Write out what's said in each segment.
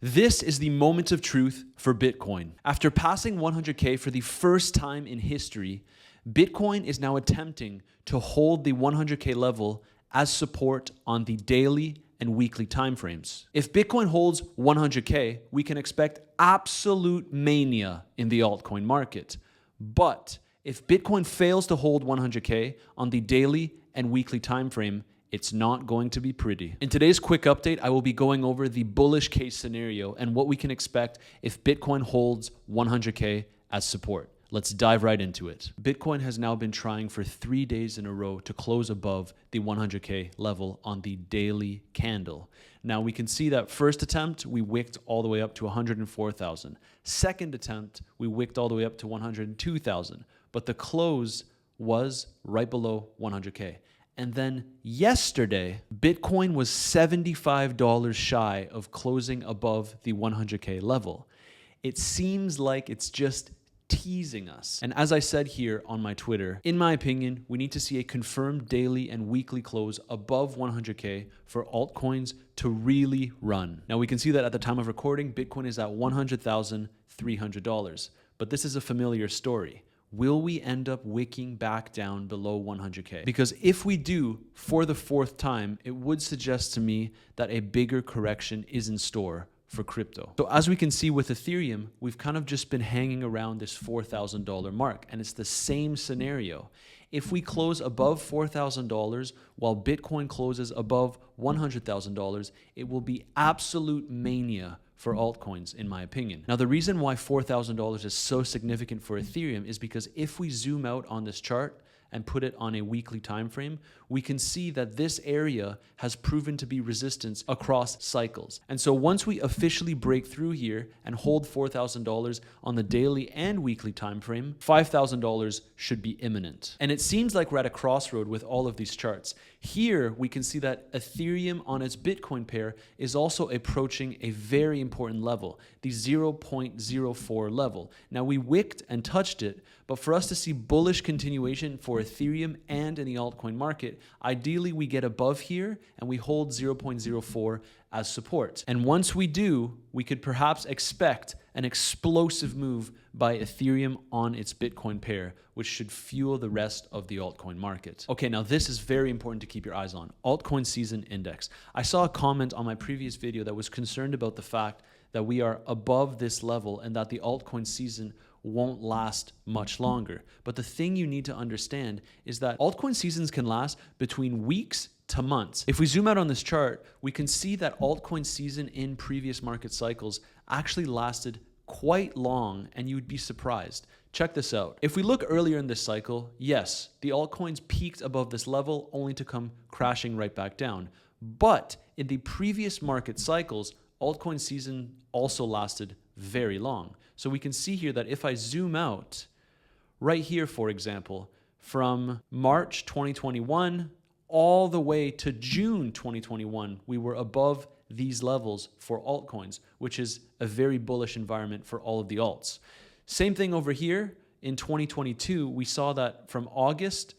This is the moment of truth for Bitcoin. After passing 100K for the first time in history, Bitcoin is now attempting to hold the 100K level as support on the daily and weekly timeframes. If Bitcoin holds 100K, we can expect absolute mania in the altcoin market. But if Bitcoin fails to hold 100K on the daily and weekly timeframe, it's not going to be pretty. In today's quick update, I will be going over the bullish case scenario and what we can expect if Bitcoin holds 100K as support. Let's dive right into it. Bitcoin has now been trying for 3 days in a row to close above the 100K level on the daily candle. Now we can see that first attempt, we wicked all the way up to 104,000. Second attempt, we wicked all the way up to 102,000. But the close was right below 100K. And then yesterday, Bitcoin was $75 shy of closing above the 100K level. It seems like it's just teasing us. And as I said here on my Twitter, in my opinion, we need to see a confirmed daily and weekly close above 100K for altcoins to really run. Now we can see that at the time of recording, Bitcoin is at $100,300. But this is a familiar story. Will we end up wicking back down below 100K? Because if we do for the fourth time, it would suggest to me that a bigger correction is in store for crypto. So as we can see with Ethereum, we've kind of just been hanging around this $4,000 mark, and it's the same scenario. If we close above $4,000 while Bitcoin closes above $100,000, it will be absolute mania for altcoins, in my opinion. Now, the reason why $4,000 is so significant for Ethereum is because if we zoom out on this chart and put it on a weekly time frame, we can see that this area has proven to be resistance across cycles. And so once we officially break through here and hold $4,000 on the daily and weekly time frame, $5,000 should be imminent. And it seems like we're at a crossroad with all of these charts. Here, we can see that Ethereum on its Bitcoin pair is also approaching a very important level, the 0.04 level. Now, we wicked and touched it, but for us to see bullish continuation for Ethereum and in the altcoin market, ideally we get above here and we hold 0.04 as support. And once we do, we could perhaps expect an explosive move by Ethereum on its Bitcoin pair, which should fuel the rest of the altcoin market. Okay, now this is very important to keep your eyes on. Altcoin season index. I saw a comment on my previous video that was concerned about the fact that we are above this level and that the altcoin season won't last much longer. But the thing you need to understand is that altcoin seasons can last between weeks to months. If we zoom out on this chart, we can see that altcoin season in previous market cycles actually lasted quite long, and you would be surprised. Check this out. If we look earlier in this cycle, yes, the altcoins peaked above this level only to come crashing right back down. But in the previous market cycles, altcoin season also lasted very long. So we can see here that if I zoom out, right here, for example, from March 2021 all the way to June 2021, we were above these levels for altcoins, which is a very bullish environment for all of the alts. Same thing over here in 2022, we saw that from August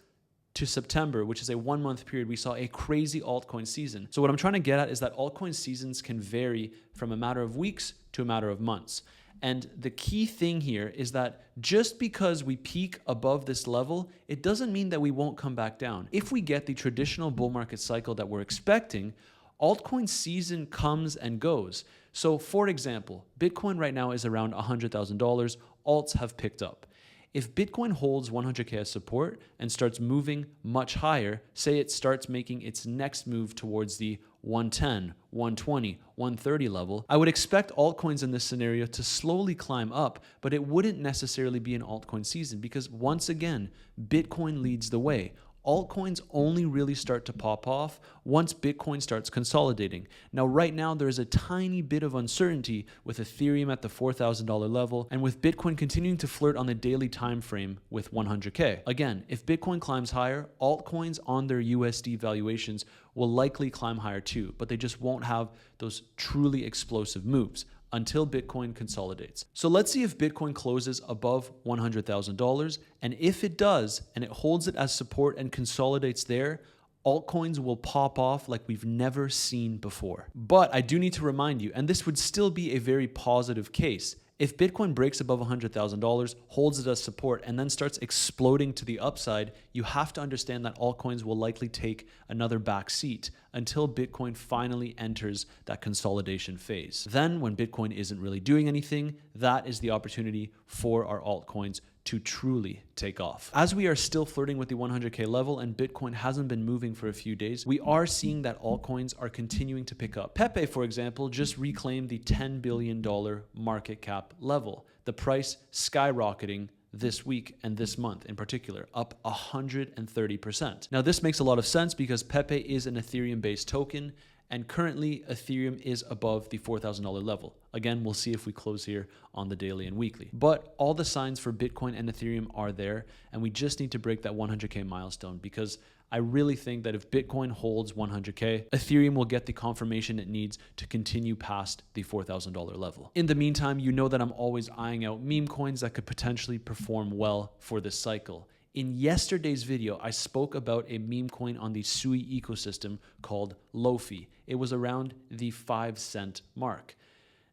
to September, which is a 1 month period, we saw a crazy altcoin season. So what I'm trying to get at is that altcoin seasons can vary from a matter of weeks to a matter of months. And the key thing here is that just because we peak above this level, it doesn't mean that we won't come back down. If we get the traditional bull market cycle that we're expecting, altcoin season comes and goes. So for example, Bitcoin right now is around $100,000. Alts have picked up. If Bitcoin holds 100K as support and starts moving much higher, say it starts making its next move towards the 110, 120, 130 level, I would expect altcoins in this scenario to slowly climb up, but it wouldn't necessarily be an altcoin season because once again, Bitcoin leads the way. Altcoins only really start to pop off once Bitcoin starts consolidating. Now, right now, there is a tiny bit of uncertainty with Ethereum at the $4,000 level and with Bitcoin continuing to flirt on the daily time frame with 100K. Again, if Bitcoin climbs higher, altcoins on their USD valuations will likely climb higher too, but they just won't have those truly explosive moves until Bitcoin consolidates. So let's see if Bitcoin closes above $100,000. And if it does, and it holds it as support and consolidates there, altcoins will pop off like we've never seen before. But I do need to remind you, and this would still be a very positive case, if Bitcoin breaks above $100,000, holds it as support, and then starts exploding to the upside, you have to understand that altcoins will likely take another back seat until Bitcoin finally enters that consolidation phase. Then, when Bitcoin isn't really doing anything, that is the opportunity for our altcoins to truly take off. As we are still flirting with the 100K level and Bitcoin hasn't been moving for a few days, we are seeing that altcoins are continuing to pick up. Pepe, for example, just reclaimed the $10 billion market cap level, the price skyrocketing this week and this month in particular, up 130%. Now, this makes a lot of sense because Pepe is an Ethereum-based token, and currently Ethereum is above the $4,000 level. Again, we'll see if we close here on the daily and weekly. But all the signs for Bitcoin and Ethereum are there, and we just need to break that 100K milestone, because I really think that if Bitcoin holds 100K, Ethereum will get the confirmation it needs to continue past the $4,000 level. In the meantime, you know that I'm always eyeing out meme coins that could potentially perform well for this cycle. In yesterday's video, I spoke about a meme coin on the Sui ecosystem called Lofi. It was around the 5-cent mark.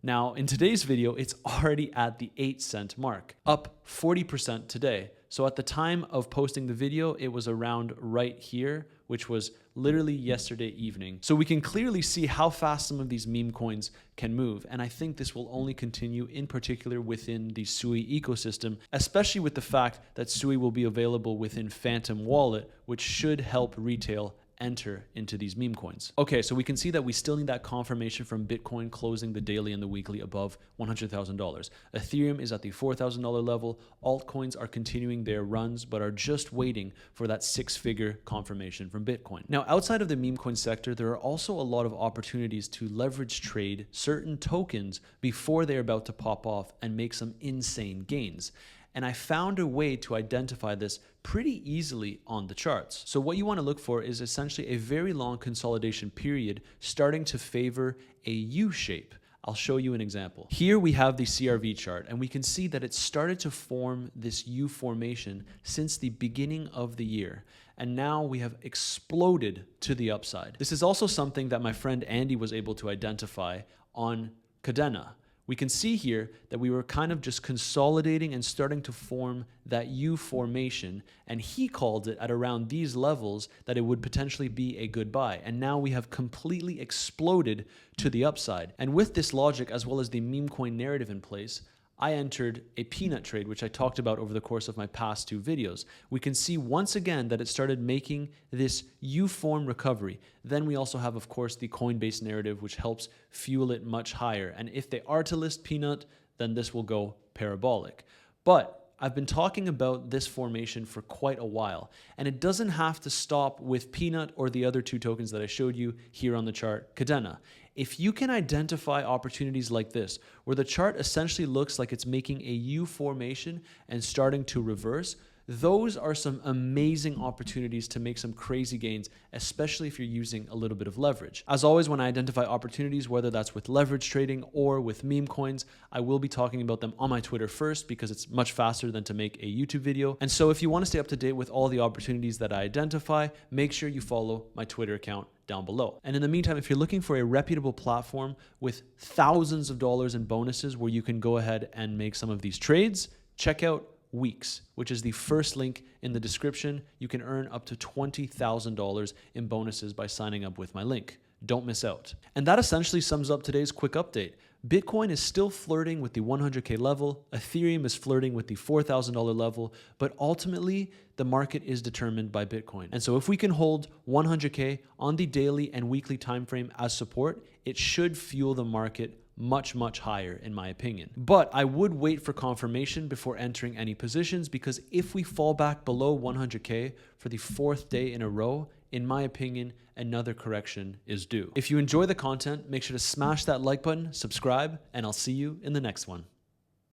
Now, in today's video, it's already at the 8-cent mark, up 40% today. So at the time of posting the video, it was around right here, which was literally yesterday evening. So we can clearly see how fast some of these meme coins can move. And I think this will only continue in particular within the Sui ecosystem, especially with the fact that Sui will be available within Phantom Wallet, which should help retail enter into these meme coins. Okay, so we can see that we still need that confirmation from Bitcoin closing the daily and the weekly above $100,000. Ethereum is at the $4,000 level. Altcoins are continuing their runs, but are just waiting for that 6-figure confirmation from Bitcoin. Now, outside of the meme coin sector, there are also a lot of opportunities to leverage trade certain tokens before they're about to pop off and make some insane gains. And I found a way to identify this pretty easily on the charts. So what you want to look for is essentially a very long consolidation period starting to favor a U shape. I'll show you an example. Here we have the CRV chart, and we can see that it started to form this U formation since the beginning of the year. And now we have exploded to the upside. This is also something that my friend Andy was able to identify on Cadena. We can see here that we were kind of just consolidating and starting to form that U formation, and he called it at around these levels that it would potentially be a good buy. And now we have completely exploded to the upside. And with this logic, as well as the meme coin narrative in place, I entered a peanut trade, which I talked about over the course of my past 2 videos. We can see once again that it started making this U-form recovery. Then we also have, of course, the Coinbase narrative, which helps fuel it much higher. And if they are to list peanut, then this will go parabolic. But I've been talking about this formation for quite a while, and it doesn't have to stop with peanut or the other 2 tokens that I showed you here on the chart, Cadena. If you can identify opportunities like this, where the chart essentially looks like it's making a U formation and starting to reverse, those are some amazing opportunities to make some crazy gains, especially if you're using a little bit of leverage. As always, when I identify opportunities, whether that's with leverage trading or with meme coins, I will be talking about them on my Twitter first, because it's much faster than to make a YouTube video. And so if you want to stay up to date with all the opportunities that I identify, make sure you follow my Twitter account down below. And in the meantime, if you're looking for a reputable platform with thousands of dollars in bonuses where you can go ahead and make some of these trades, check out Weeks, which is the first link in the description. You can earn up to $20,000 in bonuses by signing up with my link. Don't miss out. And that essentially sums up today's quick update. Bitcoin is still flirting with the 100K level, Ethereum is flirting with the $4,000 level, but ultimately the market is determined by Bitcoin. And so if we can hold 100K on the daily and weekly time frame as support, it should fuel the market much, much higher, in my opinion. But I would wait for confirmation before entering any positions, because if we fall back below 100K for the 4th day in a row, in my opinion, another correction is due. If you enjoy the content, make sure to smash that like button, subscribe, and I'll see you in the next one.